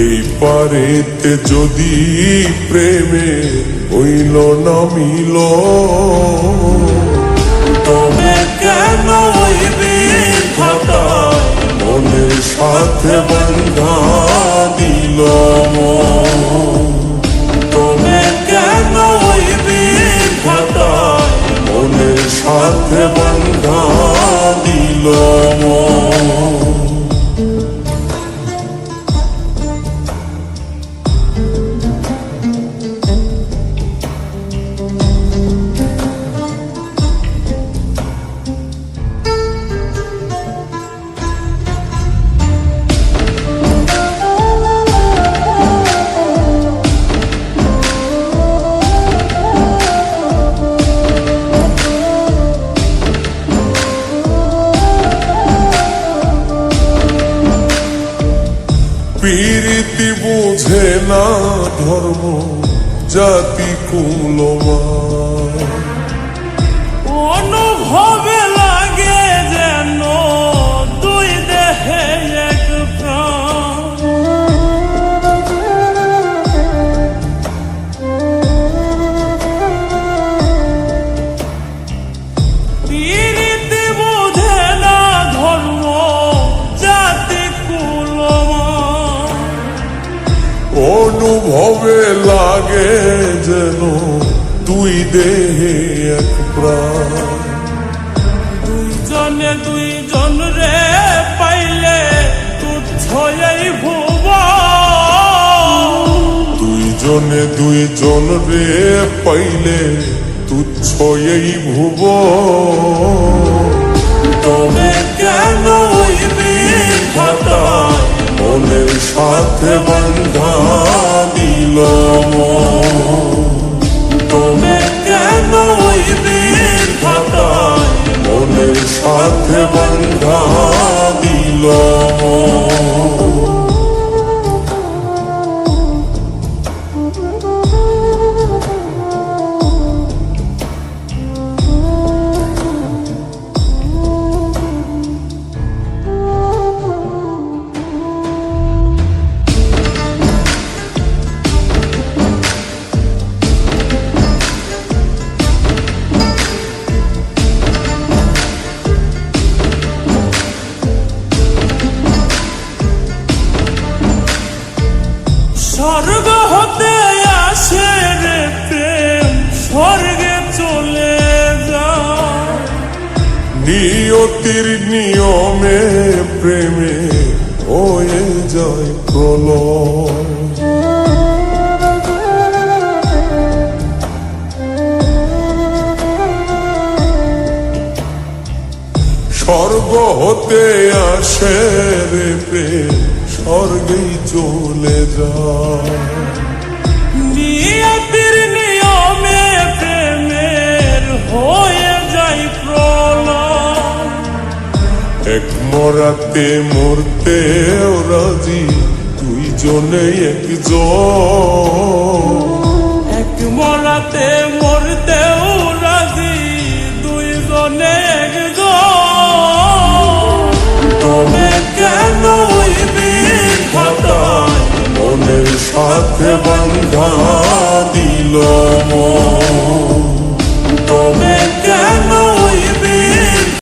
এই পারেতে যদি প্রেমে হইল না মিল, তবে কেন ওই বিধাতায় মনের সাথে বান্ধা দিল মন। তবে কেন ওই বিধাতায় মনের সাথে বান্ধা দিল মন। পীরিতি বুঝে না ধর্ম জাতি কুলমান, অনুভবে লাগে যেন দুই দেহে এক প্রাণ। পীরিতি বুঝে না ধর্ম জাতি কুলমান, অনুভবে লাগে যেন দুই দেহে এক প্রাণ। দুইজনে দুইজন রে পাইলে তুচ্ছ এই ভুব, দুইজনে দুইজন রে পাইলে তুচ্ছ এই ভুব। তবে কেন ওই বিধাতায় মনের সাথে বান্ধা দিল মন। তবে কেন ওই বিধাতায় মনের সাথে বান্ধা দিল মন। স্বর্গ হতে আসে রে প্রেম, স্বর্গে চলে যায়। নিয়তির নিয়মে প্রেমে হয়ে যায় প্রলয়। স্বর্গ হতে আসে রে প্রেম, স্বর্গেই চলে যায়। নিয়তির নিয়মে প্রেমের হয়ে যায় প্রলয়। এক মরাতে মরতে রাজি দুইজনে একজন। এক মরাতে মরতেও রাজি দুইজনে একজন। তবে কেন ওই বিধাতায় মনের সাথে বান্ধা দিল মন।